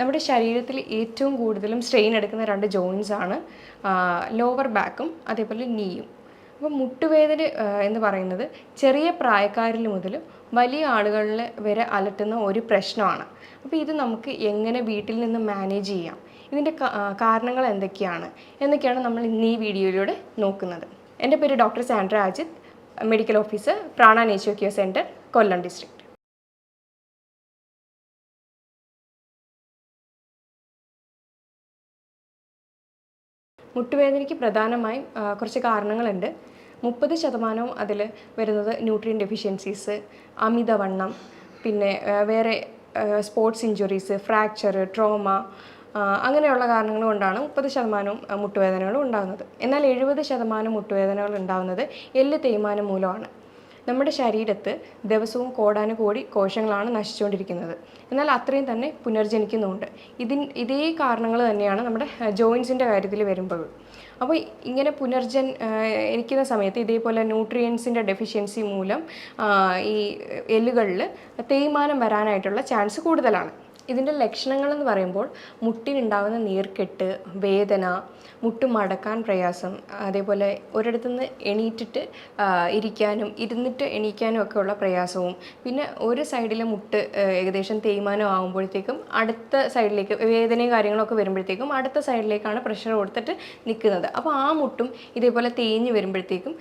നമ്മുടെ ശരീരത്തിൽ ഏറ്റവും കൂടുതലും സ്ട്രെയിൻ എടുക്കുന്ന രണ്ട് ജോയിൻസ് ആണ് ലോവർ ബാക്കും അതേപോലെ നീയും. അപ്പോൾ മുട്ടുവേദന എന്ന് പറയുന്നത് ചെറിയ പ്രായക്കാരിൽ മുതൽ വലിയ ആളുകളിൽ വരെ അലട്ടുന്ന ഒരു പ്രശ്നമാണ്. അപ്പോൾ ഇത് നമുക്ക് എങ്ങനെ വീട്ടിൽ നിന്ന് മാനേജ് ചെയ്യാം, ഇതിൻ്റെ കാരണങ്ങൾ എന്നൊക്കെയാണ് നമ്മൾ ഇന്ന് ഈ വീഡിയോയിലൂടെ നോക്കുന്നത്. എൻ്റെ പേര് doctor Sandra Ajith, medical officer, Prana nature care centre, Kollam district. മുട്ടുവേദനയ്ക്ക് പ്രധാനമായും കുറച്ച് കാരണങ്ങളുണ്ട്. 30% അതിൽ വരുന്നത് ന്യൂട്രിയൻ ഡെഫിഷ്യൻസീസ്, അമിതവണ്ണം, പിന്നെ വേറെ സ്പോർട്സ് ഇഞ്ചുറീസ്, ഫ്രാക്ചർ, ട്രോമ, അങ്ങനെയുള്ള കാരണങ്ങൾ കൊണ്ടാണ് 30% മുട്ടുവേദനകൾ ഉണ്ടാകുന്നത്. എന്നാൽ 70% മുട്ടുവേദനകൾ ഉണ്ടാകുന്നത് എല്ല് തേയ്മാനം മൂലമാണ്. നമ്മുടെ ശരീരത്ത് ദിവസവും കോടാനുകോടി കോശങ്ങളാണ് നശിച്ചുകൊണ്ടിരിക്കുന്നത്. എന്നാൽ അത്രയും തന്നെ പുനർജനിക്കുന്നുമുണ്ട്. ഇതേ കാരണങ്ങൾ തന്നെയാണ് നമ്മുടെ ജോയിൻസിൻ്റെ കാര്യത്തിൽ വരുമ്പോഴും. അപ്പോൾ ഇങ്ങനെ എനിക്കുന്ന സമയത്ത് ഇതേപോലെ ന്യൂട്രിയൻസിൻ്റെ ഡെഫിഷ്യൻസി മൂലം ഈ എല്ലുകളിൽ തേയ്മാനം വരാനായിട്ടുള്ള ചാൻസ് കൂടുതലാണ്. ഇതിൻ്റെ ലക്ഷണങ്ങളെന്ന് പറയുമ്പോൾ മുട്ടിനുണ്ടാകുന്ന നീർക്കെട്ട്, വേദന, മുട്ട് മടക്കാൻ പ്രയാസം, അതേപോലെ ഒരിടത്തുനിന്ന് എണീറ്റിട്ട് ഇരിക്കാനും ഇരുന്നിട്ട് എണീക്കാനും ഒക്കെ ഉള്ള പ്രയാസവും, പിന്നെ ഒരു സൈഡിലെ മുട്ട് ഏകദേശം തേയ്മാനം ആകുമ്പോഴത്തേക്കും അടുത്ത സൈഡിലേക്ക് വേദനയും കാര്യങ്ങളൊക്കെ വരുമ്പോഴത്തേക്കും അടുത്ത സൈഡിലേക്കാണ് പ്രഷർ കൊടുത്തിട്ട് നിൽക്കുന്നത്. അപ്പോൾ ആ മുട്ടും ഇതേപോലെ തേഞ്ഞ് വരുമ്പോഴത്തേക്കും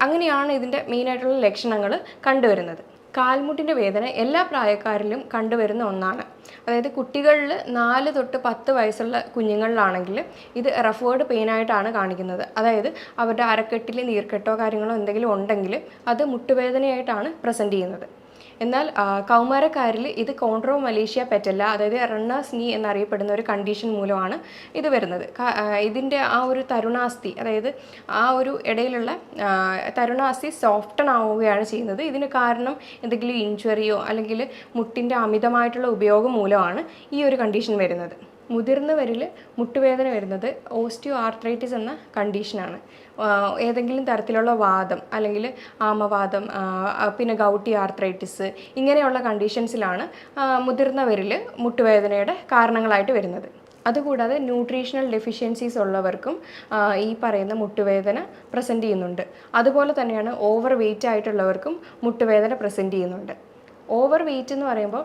അങ്ങനെയാണ് ഇതിൻ്റെ മെയിനായിട്ടുള്ള ലക്ഷണങ്ങൾ കണ്ടുവരുന്നത്. കാൽമുട്ടിൻ്റെ വേദന എല്ലാ പ്രായക്കാരിലും കണ്ടുവരുന്ന ഒന്നാണ്. അതായത് കുട്ടികളിൽ 4 തൊട്ട് 10 വയസ്സുള്ള കുഞ്ഞുങ്ങളിലാണെങ്കിൽ ഇത് റെഫേർഡ് പെയിനായിട്ടാണ് കാണിക്കുന്നത്. അതായത് അവരുടെ അരക്കെട്ടിൽ നീർക്കെട്ടോ കാര്യങ്ങളോ എന്തെങ്കിലും ഉണ്ടെങ്കിൽ അത് മുട്ടുവേദനയായിട്ടാണ് പ്രസൻറ്റ് ചെയ്യുന്നത്. എന്നാൽ കൗമാരക്കാരിൽ ഇത് കോൺട്രോമലേഷ്യ പെറ്റല്ല, അതായത് റണ്ണേഴ്സ് നീ എന്നറിയപ്പെടുന്ന ഒരു കണ്ടീഷൻ മൂലമാണ് ഇത് വരുന്നത്. ഇതിൻ്റെ ആ ഒരു തരുണാസ്ഥി, അതായത് ആ ഒരു ഇടയിലുള്ള തരുണാസ്ഥി സോഫ്റ്റൺ ആവുകയാണ് ചെയ്യുന്നത്. ഇതിന് കാരണം എന്തെങ്കിലും ഇഞ്ചുറിയോ അല്ലെങ്കിൽ മുട്ടിൻ്റെ അമിതമായിട്ടുള്ള ഉപയോഗം മൂലമാണ് ഈ ഒരു കണ്ടീഷൻ വരുന്നത്. മുതിർന്നവരിൽ മുട്ടുവേദന വരുന്നത് ഓസ്റ്റിയോ ആർത്രൈറ്റിസ് എന്ന കണ്ടീഷനാണ്. ഏതെങ്കിലും തരത്തിലുള്ള വാദം അല്ലെങ്കിൽ ആമവാദം, പിന്നെ ഗൗട്ടി ആർത്രൈറ്റിസ്, ഇങ്ങനെയുള്ള കണ്ടീഷൻസിലാണ് മുതിർന്നവരിൽ മുട്ടുവേദനയുടെ കാരണങ്ങളായിട്ട് വരുന്നത്. അതുകൂടാതെ ന്യൂട്രീഷണൽ ഡെഫിഷ്യൻസീസ് ഉള്ളവർക്കും ഈ പറയുന്ന മുട്ടുവേദന പ്രസൻറ്റ് ചെയ്യുന്നുണ്ട്. അതുപോലെ തന്നെയാണ് ഓവർ വെയ്റ്റ് ആയിട്ടുള്ളവർക്കും മുട്ടുവേദന പ്രസൻറ്റ് ചെയ്യുന്നുണ്ട്. ഓവർ വെയ്റ്റ് എന്ന് പറയുമ്പോൾ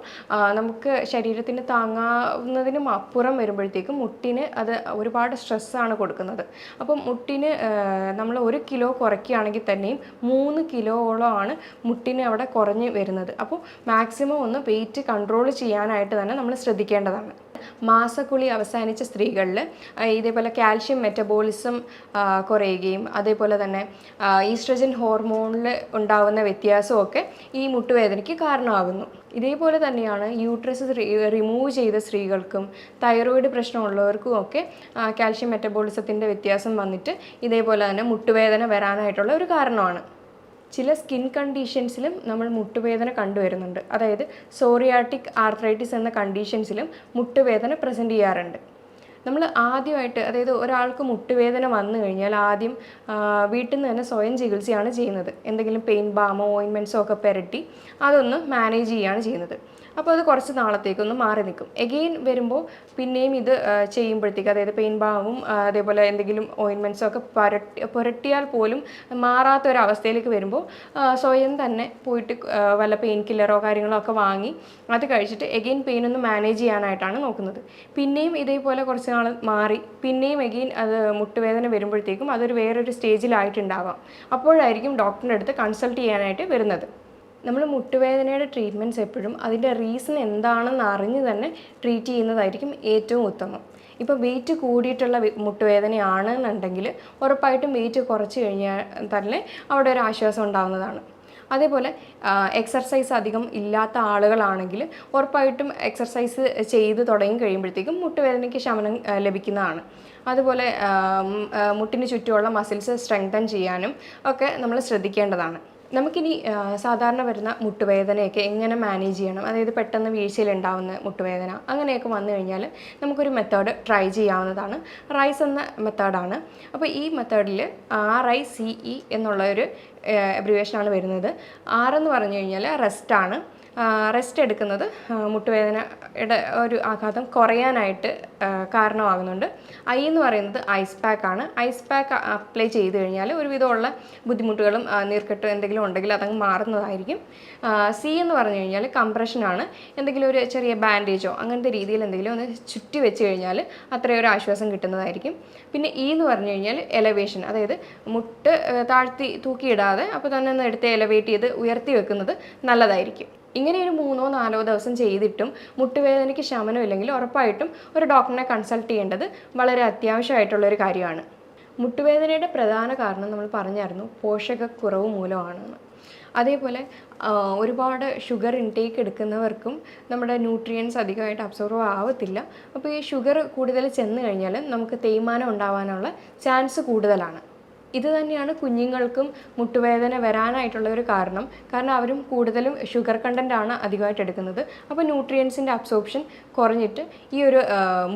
നമുക്ക് ശരീരത്തിന് താങ്ങാവുന്നതിനും അപ്പുറം വരുമ്പോഴത്തേക്കും മുട്ടിന് അത് ഒരുപാട് സ്ട്രെസ്സാണ് കൊടുക്കുന്നത്. അപ്പം മുട്ടിന് നമ്മൾ 1 കിലോ കുറയ്ക്കുകയാണെങ്കിൽ തന്നെയും 3 കിലോയോളമാണ് മുട്ടിന് അവിടെ കുറഞ്ഞ് വരുന്നത്. അപ്പോൾ മാക്സിമം ഒന്ന് വെയ്റ്റ് കൺട്രോൾ ചെയ്യാനായിട്ട് തന്നെ നമ്മൾ ശ്രദ്ധിക്കേണ്ടതാണ്. മാസക്കുളി അവസാനിച്ച സ്ത്രീകളിൽ ഇതേപോലെ കാൽഷ്യം മെറ്റബോളിസം കുറയുകയും അതേപോലെ തന്നെ ഈസ്ട്രജൻ ഹോർമോണിൽ ഉണ്ടാകുന്ന വ്യത്യാസമൊക്കെ ഈ മുട്ടുവേദനയ്ക്ക് കാരണമാകുന്നു. ഇതേപോലെ തന്നെയാണ് യൂട്രസ് റിമൂവ് ചെയ്ത സ്ത്രീകൾക്കും തൈറോയിഡ് പ്രശ്നമുള്ളവർക്കും ഒക്കെ കാൽഷ്യം മെറ്റബോളിസത്തിൻ്റെ വ്യത്യാസം വന്നിട്ട് ഇതേപോലെ തന്നെ മുട്ടുവേദന വരാനായിട്ടുള്ള ഒരു കാരണമാണ്. ചില സ്കിൻ കണ്ടീഷൻസിലും നമ്മൾ മുട്ടുവേദന കണ്ടുവരുന്നുണ്ട്. അതായത് സോറിയാറ്റിക് ആർത്രൈറ്റിസ് എന്ന കണ്ടീഷൻസിലും മുട്ടുവേദന പ്രസൻറ്റ് ചെയ്യാറുണ്ട്. നമ്മൾ ആദ്യമായിട്ട്, അതായത് ഒരാൾക്ക് മുട്ടുവേദന വന്നു കഴിഞ്ഞാൽ ആദ്യം വീട്ടിൽ നിന്ന് തന്നെ സ്വയം ചികിത്സയാണ് ചെയ്യുന്നത്. എന്തെങ്കിലും പെയിൻ ബാമോ ഓയിൻമെൻറ്റ്സോ ഒക്കെ പുരട്ടി അതൊന്ന് മാനേജ് ചെയ്യുകയാണ് ചെയ്യുന്നത്. അപ്പോൾ അത് കുറച്ച് നാളത്തേക്കൊന്ന് മാറി നിൽക്കും. എഗെയിൻ വരുമ്പോൾ പിന്നെയും ഇത് ചെയ്യുമ്പോഴത്തേക്ക്, അതായത് പെയിൻ ബാമും അതേപോലെ എന്തെങ്കിലും ഓയിൻമെൻറ്റ്സോ ഒക്കെ പുരട്ടിയാൽ പോലും മാറാത്തൊരവസ്ഥയിലേക്ക് വരുമ്പോൾ സ്വയം തന്നെ പോയിട്ട് വല്ല പെയിൻ കില്ലറോ കാര്യങ്ങളോ ഒക്കെ വാങ്ങി അത് കഴിച്ചിട്ട് എഗെയിൻ പെയിൻ ഒന്ന് മാനേജ് ചെയ്യാനായിട്ടാണ് നോക്കുന്നത്. പിന്നെയും ഇതേപോലെ കുറച്ച് നാൾ മാറി പിന്നെയും എഗെയിൻ അത് മുട്ടുവേദന വരുമ്പോഴത്തേക്കും അതൊരു വേറൊരു സ്റ്റേജിലായിട്ടുണ്ടാവാം. അപ്പോഴായിരിക്കും ഡോക്ടറിൻ്റെ അടുത്ത് കൺസൾട്ട് ചെയ്യാനായിട്ട് വരുന്നത്. നമ്മൾ മുട്ടുവേദനയുടെ ട്രീറ്റ്മെൻറ്റ്സ് എപ്പോഴും അതിൻ്റെ റീസൺ എന്താണെന്ന് അറിഞ്ഞ് തന്നെ ട്രീറ്റ് ചെയ്യുന്നതായിരിക്കും ഏറ്റവും ഉത്തമം. ഇപ്പോൾ വെയിറ്റ് കൂടിയിട്ടുള്ള മുട്ടുവേദനയാണെന്നുണ്ടെങ്കിൽ ഉറപ്പായിട്ടും വെയിറ്റ് കുറച്ച് കഴിഞ്ഞാൽ തന്നെ അവിടെ ഒരു ആശ്വാസം ഉണ്ടാകുന്നതാണ്. അതേപോലെ എക്സർസൈസ് അധികം ഇല്ലാത്ത ആളുകളാണെങ്കിൽ ഉറപ്പായിട്ടും എക്സർസൈസ് ചെയ്ത് തുടങ്ങി കഴിയുമ്പോഴത്തേക്കും മുട്ടുവേദനയ്ക്ക് ശമനം ലഭിക്കുന്നതാണ്. അതുപോലെ മുട്ടിന് ചുറ്റുമുള്ള മസിൽസ് സ്ട്രെങ്തൻ ചെയ്യാനും ഒക്കെ നമ്മൾ ശ്രദ്ധിക്കേണ്ടതാണ്. നമുക്കിനി സാധാരണ വരുന്ന മുട്ടുവേദനയൊക്കെ എങ്ങനെ മാനേജ് ചെയ്യണം, അതായത് പെട്ടെന്ന് വീഴ്ചയിലുണ്ടാവുന്ന മുട്ടുവേദന അങ്ങനെയൊക്കെ വന്നു കഴിഞ്ഞാൽ നമുക്കൊരു മെത്തേഡ് ട്രൈ ചെയ്യാവുന്നതാണ്. റൈസ് എന്ന മെത്തേഡാണ്. അപ്പോൾ ഈ മെത്തേഡിൽ RICE എന്നുള്ള ഒരു അബ്രിവേഷനാണ് വരുന്നത്. R എന്ന് പറഞ്ഞു കഴിഞ്ഞാൽ റെസ്റ്റാണ്, റെസ്റ്റ് എടുക്കുന്നത് മുട്ടുവേദനയുടെ ഒരു ആഘാതം കുറയാനായിട്ട് കാരണമാകുന്നുണ്ട്. ഐ എന്ന് പറയുന്നത് ഐസ് പാക്കാണ്. ഐസ് പാക്ക് അപ്ലൈ ചെയ്ത് കഴിഞ്ഞാൽ ഒരുവിധമുള്ള ബുദ്ധിമുട്ടുകളും നീർക്കെട്ടും എന്തെങ്കിലും ഉണ്ടെങ്കിൽ അതങ്ങ് മാറുന്നതായിരിക്കും. സി എന്ന് പറഞ്ഞു കഴിഞ്ഞാൽ കംപ്രഷനാണ്. എന്തെങ്കിലും ഒരു ചെറിയ ബാൻഡേജോ അങ്ങനത്തെ രീതിയിൽ എന്തെങ്കിലും ഒന്ന് ചുറ്റി വെച്ച് കഴിഞ്ഞാൽ അത്രയും ഒരു ആശ്വാസം കിട്ടുന്നതായിരിക്കും. പിന്നെ ഇ എന്ന് പറഞ്ഞു കഴിഞ്ഞാൽ എലവേഷൻ, അതായത് മുട്ട് താഴ്ത്തി തൂക്കിയിടാതെ അപ്പോൾ തന്നെ ഒന്ന് എടുത്ത് എലവേറ്റ് ചെയ്ത് ഉയർത്തി വെക്കുന്നത് നല്ലതായിരിക്കും. ഇങ്ങനെ ഒരു 3-4 ദിവസം ചെയ്തിട്ടും മുട്ടുവേദനയ്ക്ക് ശമനമില്ലെങ്കിൽ ഉറപ്പായിട്ടും ഒരു ഡോക്ടറിനെ കൺസൾട്ട് ചെയ്യേണ്ടത് വളരെ അത്യാവശ്യമായിട്ടുള്ളൊരു കാര്യമാണ്. മുട്ടുവേദനയുടെ പ്രധാന കാരണം നമ്മൾ പറഞ്ഞായിരുന്നു പോഷകക്കുറവ് മൂലമാണെന്ന്. അതേപോലെ ഒരുപാട് ഷുഗർ ഇൻടേക്ക് എടുക്കുന്നവർക്കും നമ്മുടെ ന്യൂട്രിയൻസ് അധികമായിട്ട് അബ്സോർവ് ആവത്തില്ല. അപ്പോൾ ഈ ഷുഗർ കൂടുതൽ ചെന്ന് കഴിഞ്ഞാൽ നമുക്ക് തേയ്മാനം ഉണ്ടാവാനുള്ള ചാൻസ് കൂടുതലാണ്. ഇത് തന്നെയാണ് കുഞ്ഞുങ്ങൾക്കും മുട്ടുവേദന വരാനായിട്ടുള്ള ഒരു കാരണം അവരും കൂടുതലും ഷുഗർ കണ്ടൻ്റാണ് അധികമായിട്ട് എടുക്കുന്നത്. അപ്പോൾ ന്യൂട്രിയൻസിൻ്റെ അബ്സോർപ്ഷൻ കുറഞ്ഞിട്ട് ഈ ഒരു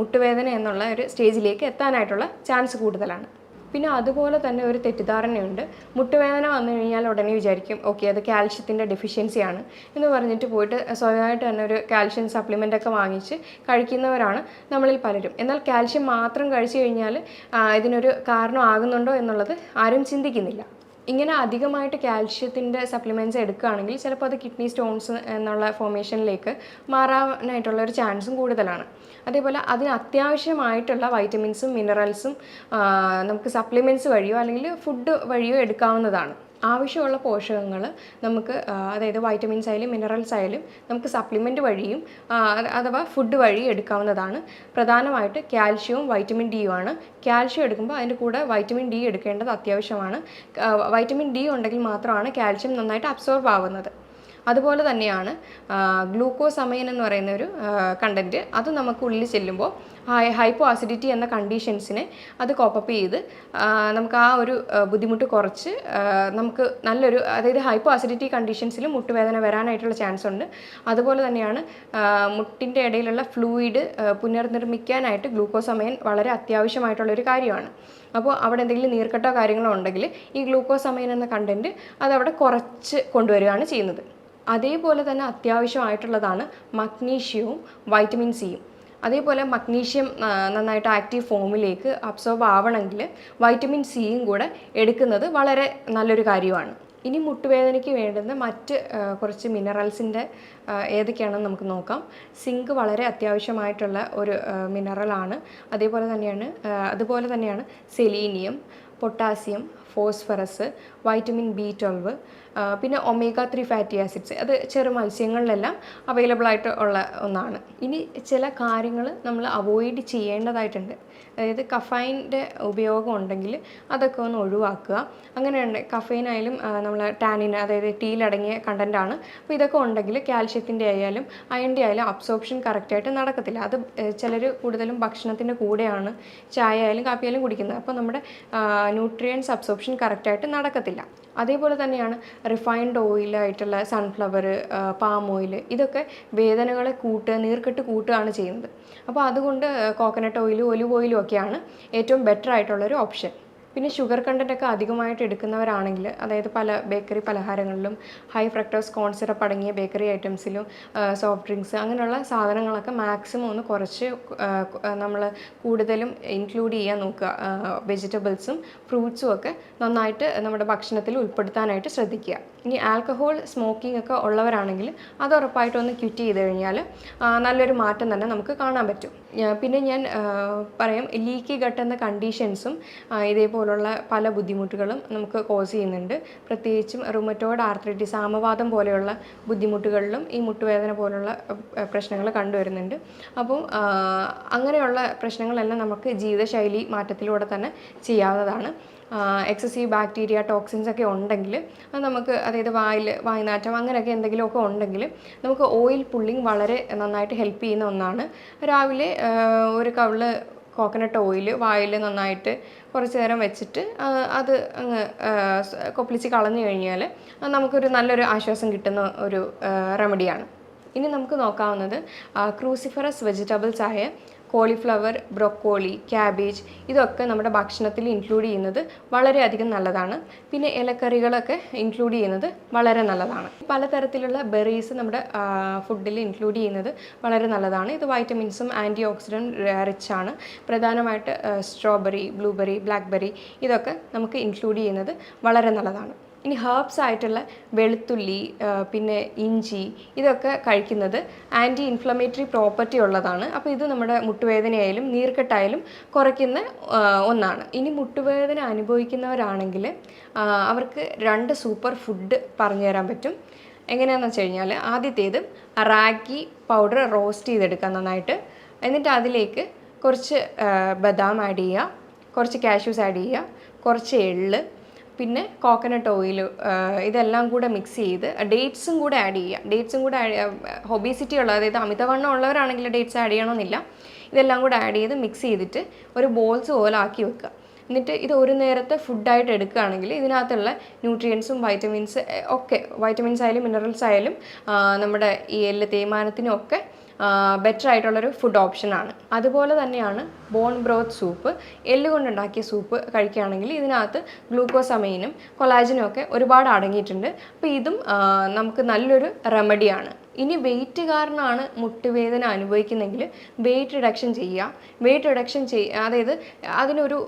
മുട്ടുവേദന എന്നുള്ള ഒരു സ്റ്റേജിലേക്ക് എത്താനായിട്ടുള്ള ചാൻസ് കൂടുതലാണ്. പിന്നെ അതുപോലെ തന്നെ ഒരു തെറ്റിദ്ധാരണയുണ്ട്, മുട്ടുവേദന വന്നു കഴിഞ്ഞാൽ ഉടനെ വിചാരിക്കും ഓക്കെ അത് കാൽഷ്യത്തിൻ്റെ ഡെഫിഷ്യൻസിയാണ് എന്ന് പറഞ്ഞിട്ട് പോയിട്ട് സ്വയമായിട്ട് തന്നെ ഒരു കാൽഷ്യം സപ്ലിമെൻ്റൊക്കെ വാങ്ങിച്ച് കഴിക്കുന്നവരാണ് നമ്മളിൽ പലരും. എന്നാൽ കാൽഷ്യം മാത്രം കഴിച്ചു കഴിഞ്ഞാൽ ഇതിനൊരു കാരണമാകുന്നുണ്ടോ എന്നുള്ളത് ആരും ചിന്തിക്കുന്നില്ല. ഇങ്ങനെ അധികമായിട്ട് കാൽഷ്യത്തിൻ്റെ സപ്ലിമെൻറ്റ്സ് എടുക്കുകയാണെങ്കിൽ ചിലപ്പോൾ അത് കിഡ്നി സ്റ്റോൺസ് എന്നുള്ള ഫോർമേഷനിലേക്ക് മാറാനായിട്ടുള്ള ഒരു ചാൻസും കൂടുതലാണ്. അതേപോലെ അതിന് അത്യാവശ്യമായിട്ടുള്ള വൈറ്റമിൻസും മിനറൽസും നമുക്ക് സപ്ലിമെൻറ്റ്സ് വഴിയോ അല്ലെങ്കിൽ ഫുഡ് വഴിയോ എടുക്കാവുന്നതാണ്. ആവശ്യമുള്ള പോഷകങ്ങൾ നമുക്ക് അതായത് വൈറ്റമിൻസ് ആയാലും മിനറൽസ് ആയാലും നമുക്ക് സപ്ലിമെൻറ്റ് വഴിയും അഥവാ ഫുഡ് വഴി എടുക്കാവുന്നതാണ്. പ്രധാനമായിട്ട് കാൽഷ്യവും വൈറ്റമിൻ ഡിയുമാണ്. കാൽഷ്യം എടുക്കുമ്പോൾ അതിൻ്റെ കൂടെ വൈറ്റമിൻ ഡി എടുക്കേണ്ടത് അത്യാവശ്യമാണ്. വൈറ്റമിൻ ഡി ഉണ്ടെങ്കിൽ മാത്രമാണ് കാൽഷ്യം നന്നായിട്ട് അബ്സോർബ് ആവുന്നത്. അതുപോലെ തന്നെയാണ് ഗ്ലൂക്കോസമൈൻ എന്ന് പറയുന്ന ഒരു കണ്ടൻറ്റ്, അത് നമുക്ക് ഉള്ളിൽ ചെല്ലുമ്പോൾ ഹൈപ്പോ അസിഡിറ്റി എന്ന കണ്ടീഷൻസിനെ അത് കോപ്പപ്പ് ചെയ്ത് നമുക്ക് ആ ഒരു ബുദ്ധിമുട്ട് കുറച്ച് നമുക്ക് നല്ലൊരു, അതായത് ഹൈപ്പോ അസിഡിറ്റി കണ്ടീഷൻസിൽ മുട്ടുവേദന വരാനായിട്ടുള്ള ചാൻസ് ഉണ്ട്. അതുപോലെ തന്നെയാണ് മുട്ടിൻ്റെ ഇടയിലുള്ള ഫ്ലൂയിഡ് പുനർനിർമ്മിക്കാനായിട്ട് ഗ്ലൂക്കോസമൈൻ വളരെ അത്യാവശ്യമായിട്ടുള്ളൊരു കാര്യമാണ്. അപ്പോൾ അവിടെ എന്തെങ്കിലും നീർക്കെട്ടോ കാര്യങ്ങളോ ഉണ്ടെങ്കിൽ ഈ ഗ്ലൂക്കോസമൈൻ എന്ന കണ്ടൻറ്റ് അതവിടെ കുറച്ച് കൊണ്ടുവരികയാണ് ചെയ്യുന്നത്. അതേപോലെ തന്നെ അത്യാവശ്യമായിട്ടുള്ളതാണ് മഗ്നീഷ്യവും വൈറ്റമിൻ സിയും. അതേപോലെ മഗ്നീഷ്യം നന്നായിട്ട് ആക്റ്റീവ് ഫോമിലേക്ക് അബ്സോർബ് ആവണമെങ്കിൽ വൈറ്റമിൻ സിയും കൂടെ എടുക്കുന്നത് വളരെ നല്ലൊരു കാര്യമാണ്. ഇനി മുട്ടുവേദനയ്ക്ക് വേണ്ടുന്ന മറ്റ് കുറച്ച് മിനറൽസിൻ്റെ ഏതൊക്കെയാണെന്ന് നമുക്ക് നോക്കാം. സിങ്ക് വളരെ അത്യാവശ്യമായിട്ടുള്ള ഒരു മിനറലാണ്. അതുപോലെ തന്നെയാണ് selenium, potassium, phosphorus, vitamin B12, പിന്നെ ഒമേഗ 3 ഫാറ്റി ആസിഡ്സ്. അത് ചെറു മത്സ്യങ്ങളിലെല്ലാം അവൈലബിൾ ആയിട്ട് ഉള്ള ഒന്നാണ്. ഇനി ചില കാര്യങ്ങൾ നമ്മൾ അവോയ്ഡ് ചെയ്യേണ്ടതായിട്ടുണ്ട്. അതായത് കഫൈൻ്റെ ഉപയോഗം ഉണ്ടെങ്കിൽ അതൊക്കെ ഒന്ന് ഒഴിവാക്കുക. അങ്ങനെയുണ്ട് കഫൈനായാലും നമ്മൾ ടാനിൻ, അതായത് ടീയിലടങ്ങിയ കണ്ടൻ്റാണ്. അപ്പോൾ ഇതൊക്കെ ഉണ്ടെങ്കിൽ കാൽഷ്യത്തിൻ്റെ ആയാലും അയണിൻ്റെ ആയാലും അബ്സോർപ്ഷൻ കറക്റ്റായിട്ട് നടക്കത്തില്ല. അത് ചിലർ കൂടുതലും ഭക്ഷണത്തിൻ്റെ കൂടെയാണ് ചായ ആയാലും കാപ്പി ആയാലും കുടിക്കുന്നത്. അപ്പോൾ നമ്മുടെ ന്യൂട്രിയൻസ് അബ്സോർപ്ഷൻ കറക്റ്റായിട്ട് നടക്കത്തില്ല. അതേപോലെ തന്നെയാണ് റിഫൈൻഡ് ഓയിലായിട്ടുള്ള സൺഫ്ലവർ, പാം ഓയിൽ, ഇതൊക്കെ വേദനകളെ നീർക്കെട്ട് കൂട്ടുകയാണ് ചെയ്യുന്നത്. അപ്പോൾ അതുകൊണ്ട് കോക്കനട്ട് ഓയിലും ഒലിവ് ഓയിലും ഒക്കെയാണ് ഏറ്റവും ബെറ്റർ ആയിട്ടുള്ളൊരു ഓപ്ഷൻ. പിന്നെ ഷുഗർ കണ്ടൻറ്റൊക്കെ അധികമായിട്ട് എടുക്കുന്നവരാണെങ്കിൽ, അതായത് പല ബേക്കറി പലഹാരങ്ങളിലും ഹൈ ഫ്രക്ടോസ് കോൺ സിറപ്പ് അടങ്ങിയ ബേക്കറി ഐറ്റംസിലും സോഫ്റ്റ് ഡ്രിങ്ക്സ് അങ്ങനെയുള്ള സാധനങ്ങളൊക്കെ മാക്സിമം ഒന്ന് കുറച്ച് നമ്മൾ കൂടുതലും ഇൻക്ലൂഡ് ചെയ്യാൻ നോക്കുക. വെജിറ്റബിൾസും ഫ്രൂട്ട്സും ഒക്കെ നന്നായിട്ട് നമ്മുടെ ഭക്ഷണത്തിൽ ഉൾപ്പെടുത്താനായിട്ട് ശ്രദ്ധിക്കുക. ഇനി ആൽക്കഹോൾ സ്മോക്കിംഗ് ഒക്കെ ഉള്ളവരാണെങ്കിൽ അത് ഉറപ്പായിട്ടൊന്ന് ക്വിറ്റ് ചെയ്ത് കഴിഞ്ഞാൽ നല്ലൊരു മാറ്റം തന്നെ നമുക്ക് കാണാൻ പറ്റും. പിന്നെ ഞാൻ പറയാം, ലീക്കി ഗട്ട് എന്ന കണ്ടീഷൻസും ഇതേപോലുള്ള പല ബുദ്ധിമുട്ടുകളും നമുക്ക് കോസ് ചെയ്യുന്നുണ്ട്. പ്രത്യേകിച്ചും റുമറ്റോയ്ഡ് ആർത്രൈറ്റിസ്, ആമവാദം പോലെയുള്ള ബുദ്ധിമുട്ടുകളിലും ഈ മുട്ടുവേദന പോലുള്ള പ്രശ്നങ്ങൾ കണ്ടുവരുന്നുണ്ട്. അപ്പോൾ അങ്ങനെയുള്ള പ്രശ്നങ്ങളെല്ലാം നമുക്ക് ജീവിതശൈലി മാറ്റത്തിലൂടെ തന്നെ ചെയ്യാവുന്നതാണ്. എക്സസീവ് ബാക്ടീരിയ ടോക്സിൻസ് ഒക്കെ ഉണ്ടെങ്കിൽ അത് നമുക്ക്, അതായത് വായ്നാറ്റം അങ്ങനെയൊക്കെ എന്തെങ്കിലുമൊക്കെ ഉണ്ടെങ്കിൽ നമുക്ക് ഓയിൽ പുള്ളിങ് വളരെ നന്നായിട്ട് ഹെൽപ്പ് ചെയ്യുന്ന ഒന്നാണ്. രാവിലെ ഒരു കവിള് കോക്കനട്ട് ഓയിൽ വായിൽ നന്നായിട്ട് കുറച്ച് നേരം വെച്ചിട്ട് അത് അങ്ങ് കൊപ്പിളിച്ച് കളഞ്ഞു കഴിഞ്ഞാൽ നമുക്കൊരു നല്ലൊരു ആശ്വാസം കിട്ടുന്ന ഒരു റെമഡിയാണ്. ഇനി നമുക്ക് നോക്കാവുന്നത് ക്രൂസിഫറസ് വെജിറ്റബിൾസ് ആയ കോളിഫ്ലവർ, ബ്രൊക്കോളി, ക്യാബേജ് ഇതൊക്കെ നമ്മുടെ ഭക്ഷണത്തിൽ ഇൻക്ലൂഡ് ചെയ്യുന്നത് വളരെയധികം നല്ലതാണ്. പിന്നെ ഇലക്കറികളൊക്കെ ഇൻക്ലൂഡ് ചെയ്യുന്നത് വളരെ നല്ലതാണ്. പലതരത്തിലുള്ള ബെറീസ് നമ്മുടെ ഫുഡിൽ ഇൻക്ലൂഡ് ചെയ്യുന്നത് വളരെ നല്ലതാണ്. ഇത് വൈറ്റമിൻസും ആൻറ്റി ഓക്സിഡൻറ്റ് റിച്ച് ആണ്. പ്രധാനമായിട്ട് സ്ട്രോബെറി, ബ്ലൂബെറി, ബ്ലാക്ക്ബെറി ഇതൊക്കെ നമുക്ക് ഇൻക്ലൂഡ് ചെയ്യുന്നത് വളരെ നല്ലതാണ്. ഇനി ഹെർബ്സ് ആയിട്ടുള്ള വെളുത്തുള്ളി, പിന്നെ ഇഞ്ചി ഇതൊക്കെ കഴിക്കുന്നത് ആൻറ്റി ഇൻഫ്ലമേറ്ററി പ്രോപ്പർട്ടി ഉള്ളതാണ്. അപ്പോൾ ഇത് നമ്മുടെ മുട്ടുവേദനയായാലും നീർക്കെട്ടായാലും കുറയ്ക്കുന്ന ഒന്നാണ്. ഇനി മുട്ടുവേദന അനുഭവിക്കുന്നവരാണെങ്കിൽ അവർക്ക് 2 സൂപ്പർ ഫുഡ് പറഞ്ഞു തരാൻ പറ്റും. എങ്ങനെയാണെന്ന് വെച്ച് കഴിഞ്ഞാൽ, ആദ്യത്തേത് റാഗി പൗഡർ റോസ്റ്റ് ചെയ്തെടുക്കുക നന്നായിട്ട്. എന്നിട്ട് അതിലേക്ക് കുറച്ച് ബദാം ആഡ് ചെയ്യുക, കുറച്ച് കാഷ്യൂസ് ആഡ് ചെയ്യുക, കുറച്ച് എള്ള്, പിന്നെ കോക്കനട്ട് ഓയിൽ, ഇതെല്ലാം കൂടെ മിക്സ് ചെയ്ത് ഡേറ്റ്സും കൂടെ ആഡ് ചെയ്യുക. ഡേറ്റ്സും കൂടെ ഒബീസിറ്റി ഉള്ള, അതായത് അമിതവണ്ണം ഉള്ളവരാണെങ്കിൽ ഡേറ്റ്സ് ആഡ് ചെയ്യണമെന്നില്ല. ഇതെല്ലാം കൂടെ ആഡ് ചെയ്ത് മിക്സ് ചെയ്തിട്ട് ഒരു ബോൾസ് പോലെ ആക്കി വെക്കുക. എന്നിട്ട് ഇത് ഒരു നേരത്തെ ഫുഡായിട്ട് എടുക്കുകയാണെങ്കിൽ ഇതിനകത്തുള്ള ന്യൂട്രിയൻസും വൈറ്റമിൻസ് ആയാലും മിനറൽസ് ആയാലും നമ്മുടെ ഈ എല്ല് തേയ്മാനത്തിനും ഒക്കെ ബെറ്റർ ആയിട്ടുള്ളൊരു ഫുഡ് ഓപ്ഷനാണ്. അതുപോലെ തന്നെയാണ് ബോൺ ബ്രോത്ത് സൂപ്പ്. എല്ല് കൊണ്ടുണ്ടാക്കിയ സൂപ്പ് കഴിക്കുകയാണെങ്കിൽ ഇതിനകത്ത് ഗ്ലൂക്കോസമൈനും കൊളാജനും ഒക്കെ ഒരുപാട് അടങ്ങിയിട്ടുണ്ട്. അപ്പോൾ ഇതും നമുക്ക് നല്ലൊരു റെമഡിയാണ്. ഇനി വെയിറ്റ് കാരണമാണ് മുട്ടുവേദന അനുഭവിക്കുന്നെങ്കിൽ വെയിറ്റ് റിഡക്ഷൻ ചെയ്യുക. അതായത് അതിനൊരു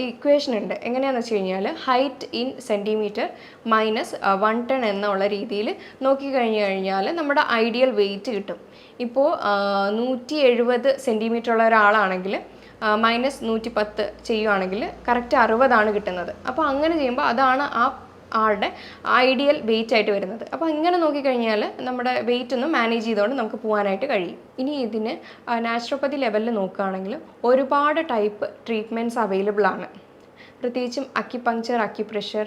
ഇക്വേഷൻ ഉണ്ട്. എങ്ങനെയാണെന്ന് വെച്ച് കഴിഞ്ഞാൽ, height in centimetre minus 1 ton എന്നുള്ള രീതിയിൽ നോക്കിക്കഴിഞ്ഞു കഴിഞ്ഞാൽ നമ്മുടെ ഐഡിയൽ വെയിറ്റ് കിട്ടും. ഇപ്പോൾ 170 സെൻറ്റിമീറ്റർ ഉള്ള ഒരാളാണെങ്കിൽ മൈനസ് 110 ചെയ്യുവാണെങ്കിൽ കറക്റ്റ് 60 കിട്ടുന്നത്. അപ്പോൾ അങ്ങനെ ചെയ്യുമ്പോൾ അതാണ് ആ ആളുടെ ഐഡിയൽ വെയിറ്റ് ആയിട്ട് വരുന്നത്. അപ്പോൾ ഇങ്ങനെ നോക്കിക്കഴിഞ്ഞാൽ നമ്മുടെ വെയിറ്റ് ഒന്ന് മാനേജ് ചെയ്തുകൊണ്ട് നമുക്ക് പോകാനായിട്ട് കഴിയും. ഇനി ഇതിന് നാച്ചുറോപ്പതി ലെവലിൽ നോക്കുകയാണെങ്കിൽ ഒരുപാട് ടൈപ്പ് ട്രീറ്റ്മെൻറ്റ്സ് അവൈലബിൾ ആണ്. പ്രത്യേകിച്ചും acupuncture, acupressure,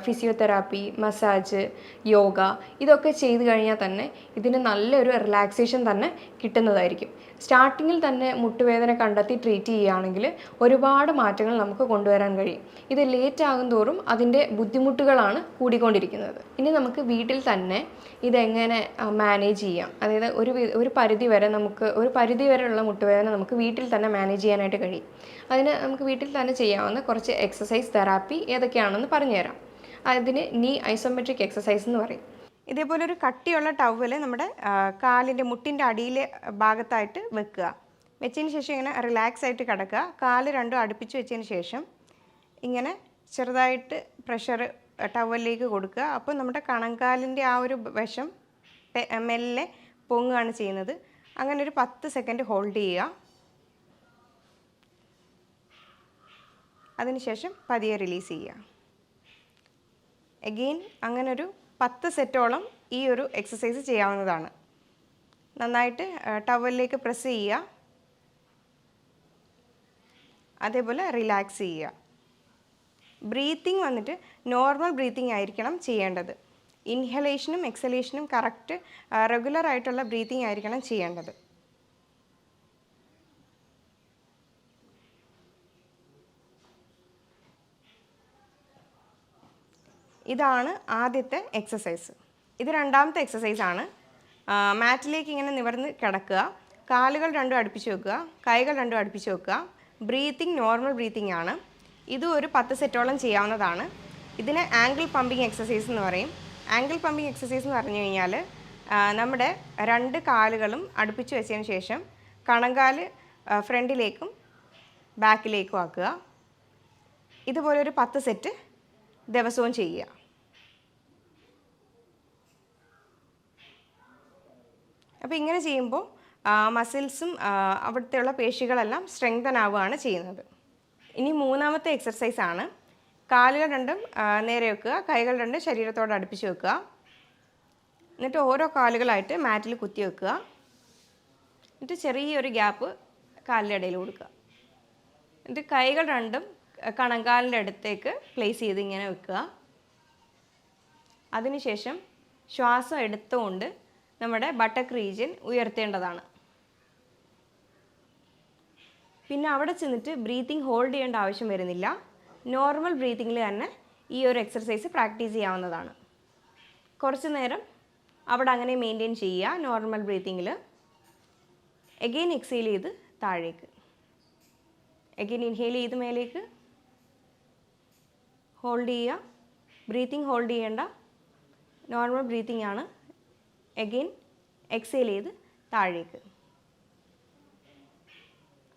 physiotherapy, massage, yoga ഇതൊക്കെ ചെയ്ത് കഴിഞ്ഞാൽ തന്നെ ഇതിന് നല്ലൊരു റിലാക്സേഷൻ തന്നെ കിട്ടുന്നതായിരിക്കും. സ്റ്റാർട്ടിങ്ങിൽ തന്നെ മുട്ടുവേദന കണ്ടെത്തി ട്രീറ്റ് ചെയ്യുകയാണെങ്കിൽ ഒരുപാട് മാറ്റങ്ങൾ നമുക്ക് കൊണ്ടുവരാൻ കഴിയും. ഇത് ലേറ്റ് ആകും തോറും അതിൻ്റെ ബുദ്ധിമുട്ടുകളാണ് കൂടിക്കൊണ്ടിരിക്കുന്നത്. ഇനി നമുക്ക് വീട്ടിൽ തന്നെ ഇതെങ്ങനെ മാനേജ് ചെയ്യാം, അതായത് ഒരു പരിധി വരെയുള്ള മുട്ടുവേദന നമുക്ക് വീട്ടിൽ തന്നെ മാനേജ് ചെയ്യാനായിട്ട് കഴിയും. അതിന് നമുക്ക് വീട്ടിൽ തന്നെ ചെയ്യാവുന്ന കുറച്ച് എക്സസൈസ് തെറാപ്പി ഏതൊക്കെയാണെന്ന് പറഞ്ഞുതരാം. അതിന് നീ ഐസോമെട്രിക് എക്സസൈസ് എന്ന് പറയും. ഇതേപോലെ ഒരു കട്ടിയുള്ള ടവൽ നമ്മുടെ കാലിൻ്റെ മുട്ടിൻ്റെ അടിയിലെ ഭാഗത്തായിട്ട് വെക്കുക. വെച്ചതിന് ശേഷം ഇങ്ങനെ റിലാക്സ് ആയിട്ട് കിടക്കുക. കാല് രണ്ടും അടുപ്പിച്ച് വെച്ചതിന് ശേഷം ഇങ്ങനെ ചെറുതായിട്ട് പ്രഷർ ടവലിലേക്ക് കൊടുക്കുക. അപ്പോൾ നമ്മുടെ കണങ്കാലിൻ്റെ ആ ഒരു വശം മെല്ലെ പൊങ്ങുകയാണ് ചെയ്യുന്നത്. അങ്ങനെ ഒരു 10 സെക്കൻഡ് ഹോൾഡ് ചെയ്യുക. അതിനുശേഷം പതിയെ റിലീസ് ചെയ്യുക. എഗെയിൻ അങ്ങനെ ഒരു 10 സെറ്റോളം ഈ ഒരു എക്സസൈസ് ചെയ്യാവുന്നതാണ്. നന്നായിട്ട് ടവലിലേക്ക് പ്രസ് ചെയ്യുക. അതേപോലെ റിലാക്സ് ചെയ്യുക. ബ്രീത്തിങ് വന്നിട്ട് നോർമൽ ബ്രീത്തിങ് ആയിരിക്കണം ചെയ്യേണ്ടത്. ഇൻഹലേഷനും എക്സലേഷനും കറക്റ്റ് റെഗുലർ ആയിട്ടുള്ള ബ്രീത്തിങ് ആയിരിക്കണം ചെയ്യേണ്ടത്. ഇതാണ് ആദ്യത്തെ എക്സസൈസ്. ഇത് രണ്ടാമത്തെ എക്സസൈസാണ്. മാറ്റിലേക്ക് ഇങ്ങനെ നിവർന്ന് കിടക്കുക. കാലുകൾ രണ്ടും അടുപ്പിച്ച് വെക്കുക, കൈകൾ രണ്ടും അടുപ്പിച്ച് വെക്കുക. ബ്രീത്തിങ് നോർമൽ ബ്രീത്തിങ് ആണ്. ഇതും ഒരു 10 സെറ്റോളം ചെയ്യാവുന്നതാണ്. ഇതിന് ആംഗിൾ പമ്പിങ് എക്സസൈസ് എന്ന് പറയും. ആംഗിൾ പമ്പിങ് എക്സസൈസ് എന്ന് പറഞ്ഞു കഴിഞ്ഞാൽ നമ്മുടെ 2 കാലുകളും അടുപ്പിച്ച് വെച്ചതിന് ശേഷം കണങ്കാല് ഫ്രണ്ടിലേക്കും ബാക്കിലേക്കും ആക്കുക. ഇതുപോലെ ഒരു 10 സെറ്റ് ദിവസവും ചെയ്യുക. അപ്പോൾ ഇങ്ങനെ ചെയ്യുമ്പോൾ മസിൽസും അവിടുത്തെയുള്ള പേശികളെല്ലാം സ്ട്രെങ്തൻ ആവുകയാണ് ചെയ്യുന്നത്. ഇനി മൂന്നാമത്തെ എക്സർസൈസാണ്. കാലുകൾ രണ്ടും നേരെ വെക്കുക, കൈകൾ രണ്ടും ശരീരത്തോട് അടുപ്പിച്ച് വെക്കുക. എന്നിട്ട് ഓരോ കാലുകളായിട്ട് മാറ്റിൽ കുത്തി വെക്കുക. എന്നിട്ട് ചെറിയൊരു ഗ്യാപ്പ് കാലിൻ്റെ ഇടയിൽ കൊടുക്കുക. എന്നിട്ട് കൈകൾ രണ്ടും കണങ്കാലിൻ്റെ അടുത്തേക്ക് പ്ലേസ് ചെയ്ത് ഇങ്ങനെ വെക്കുക. അതിനുശേഷം ശ്വാസം എടുത്തുകൊണ്ട് നമ്മുടെ ബട്ടക്ക് റീജിയൻ ഉയർത്തേണ്ടതാണ്. പിന്നെ അവിടെ ചെന്നിട്ട് ബ്രീത്തിങ് ഹോൾഡ് ചെയ്യേണ്ട ആവശ്യം വരുന്നില്ല. നോർമൽ ബ്രീത്തിങ്ങിൽ തന്നെ ഈ ഒരു എക്സർസൈസ് പ്രാക്ടീസ് ചെയ്യാവുന്നതാണ്. കുറച്ച് നേരം അവിടെ അങ്ങനെ മെയിൻറ്റെയിൻ ചെയ്യുക നോർമൽ ബ്രീത്തിങ്ങിൽ. എഗെയിൻ എക്സെയിൽ ചെയ്ത് താഴേക്ക്. അഗെയിൻ ഇൻഹെയിൽ ചെയ്ത് മേലേക്ക്, ഹോൾഡ് ചെയ്യുക. ബ്രീത്തിങ് ഹോൾഡ് ചെയ്യേണ്ട, നോർമൽ ബ്രീത്തിങ് ആണ്. അഗെയിൻ എക്സേൽ ചെയ്ത് താഴേക്ക്.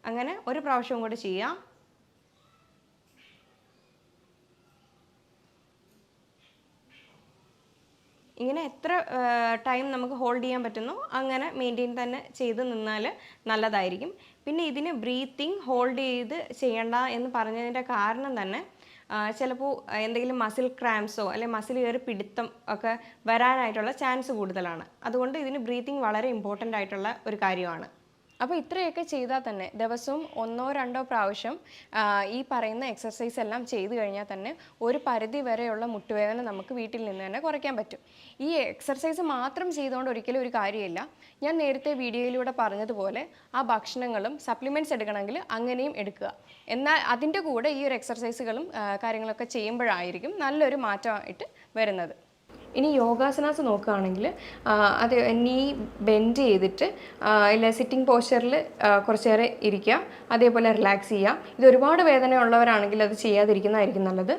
അങ്ങനെ ഒരു പ്രാവശ്യം കൂടെ ചെയ്യാം. ഇങ്ങനെ എത്ര ടൈം നമുക്ക് ഹോൾഡ് ചെയ്യാൻ പറ്റുന്നോ അങ്ങനെ മെയിൻറ്റെയിൻ തന്നെ ചെയ്ത് നിന്നാൽ നല്ലതായിരിക്കും. പിന്നെ ഇതിന് ബ്രീത്തിങ് ഹോൾഡ് ചെയ്ത് ചെയ്യണ്ട എന്ന് പറഞ്ഞതിൻ്റെ കാരണം തന്നെ ചിലപ്പോൾ എന്തെങ്കിലും മസിൽ ക്രാംസോ അല്ലെങ്കിൽ മസിൽ കയറി പിടുത്തം ഒക്കെ വരാനായിട്ടുള്ള ചാൻസ് കൂടുതലാണ്. അതുകൊണ്ട് ഇതിന് ബ്രീത്തിങ് വളരെ ഇമ്പോർട്ടൻ്റ് ആയിട്ടുള്ള ഒരു കാര്യമാണ്. അപ്പോൾ ഇത്രയൊക്കെ ചെയ്താൽ തന്നെ ദിവസവും 1-2 പ്രാവശ്യം ഈ പറയുന്ന എക്സർസൈസ് എല്ലാം ചെയ്തു കഴിഞ്ഞാൽ തന്നെ ഒരു പരിധി വരെയുള്ള മുട്ടുവേദന നമുക്ക് വീട്ടിൽ നിന്ന് തന്നെ കുറയ്ക്കാൻ പറ്റും. ഈ എക്സർസൈസ് മാത്രം ചെയ്തുകൊണ്ട് ഒരിക്കലും ഒരു കാര്യമില്ല. ഞാൻ നേരത്തെ വീഡിയോയിലൂടെ പറഞ്ഞതുപോലെ ആ ഭക്ഷണങ്ങളും സപ്ലിമെൻറ്റ്സ് എടുക്കണമെങ്കിൽ അങ്ങനെയും എടുക്കുക. എന്നാൽ അതിൻ്റെ കൂടെ ഈ ഒരു എക്സർസൈസുകളും കാര്യങ്ങളൊക്കെ ചെയ്യുമ്പോഴായിരിക്കും നല്ലൊരു മാറ്റമായിട്ട് വരുന്നത്. ഇനി യോഗാസനാസ് നോക്കുകയാണെങ്കിൽ അത് നീ ബെൻഡ് ചെയ്തിട്ട് ഇല്ല സിറ്റിംഗ് പോസ്ചറിൽ കുറച്ച് നേരം ഇരിക്കുക, അതേപോലെ റിലാക്സ് ചെയ്യുക. ഇത് ഒരുപാട് വേദന ഉള്ളവരാണെങ്കിൽ അത് ചെയ്യാതിരിക്കുന്നതായിരിക്കും നല്ലത്.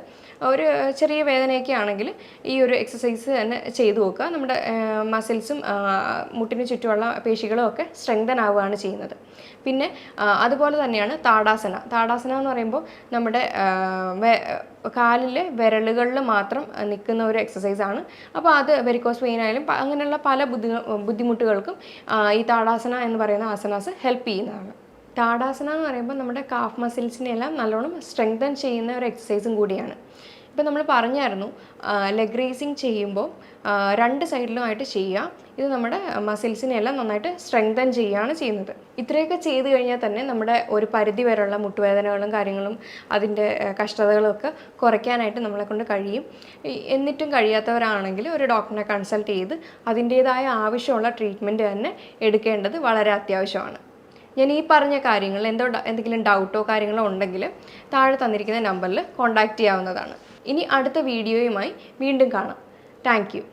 ഒരു ചെറിയ വേദനയൊക്കെ ആണെങ്കിൽ ഈ ഒരു എക്സസൈസ് തന്നെ ചെയ്തു നോക്കുക. നമ്മുടെ മസിൽസും മുട്ടിന് ചുറ്റുമുള്ള പേശികളും ഒക്കെ സ്ട്രെങ്തൻ ആവുകയാണ് ചെയ്യുന്നത്. പിന്നെ അതുപോലെ തന്നെയാണ് താടാസന. താടാസന എന്ന് പറയുമ്പോൾ നമ്മുടെ കാലിലെ വിരലുകളിൽ മാത്രം നിൽക്കുന്ന ഒരു എക്സസൈസാണ്. അപ്പോൾ അത് വെരിക്കോസ് വെയിൻ ആയാലും അങ്ങനെയുള്ള പല ബുദ്ധിമുട്ടുകൾക്കും ഈ താടാസന എന്ന് പറയുന്ന ആസനാസ് ഹെൽപ്പ് ചെയ്യുന്നതാണ്. താടാസന എന്ന് പറയുമ്പോൾ നമ്മുടെ കാഫ് മസിൽസിനെല്ലാം നല്ലോണം സ്ട്രെങ്തൻ ചെയ്യുന്ന ഒരു എക്സസൈസും കൂടിയാണ്. ഇപ്പോൾ നമ്മൾ പറഞ്ഞായിരുന്നു ലെഗ് റേസിങ് ചെയ്യുമ്പോൾ 2 സൈഡിലുമായിട്ട് ചെയ്യുക. ഇത് നമ്മുടെ മസിൽസിനെല്ലാം നന്നായിട്ട് സ്ട്രെങ്തൻ ചെയ്യുകയാണ് ചെയ്യുന്നത്. ഇത്രയൊക്കെ ചെയ്ത് കഴിഞ്ഞാൽ തന്നെ നമ്മുടെ ഒരു പരിധി വരെയുള്ള മുട്ടുവേദനകളും കാര്യങ്ങളും അതിൻ്റെ കഷ്ടതകളൊക്കെ കുറയ്ക്കാനായിട്ട് നമ്മളെ കൊണ്ട് കഴിയും. എന്നിട്ടും കഴിയാത്തവരാണെങ്കിൽ ഒരു ഡോക്ടറിനെ കൺസൾട്ട് ചെയ്ത് അതിൻ്റേതായ ആവശ്യമുള്ള ട്രീറ്റ്മെൻറ്റ് തന്നെ എടുക്കേണ്ടത് വളരെ അത്യാവശ്യമാണ്. ഞാൻ ഈ പറഞ്ഞ കാര്യങ്ങൾ എന്തെങ്കിലും ഡൗട്ടോ കാര്യങ്ങളോ ഉണ്ടെങ്കിൽ താഴെ തന്നിരിക്കുന്ന നമ്പറിൽ കോൺടാക്റ്റ് ചെയ്യാവുന്നതാണ്. ഇനി അടുത്ത വീഡിയോയുമായി വീണ്ടും കാണാം. Thank you.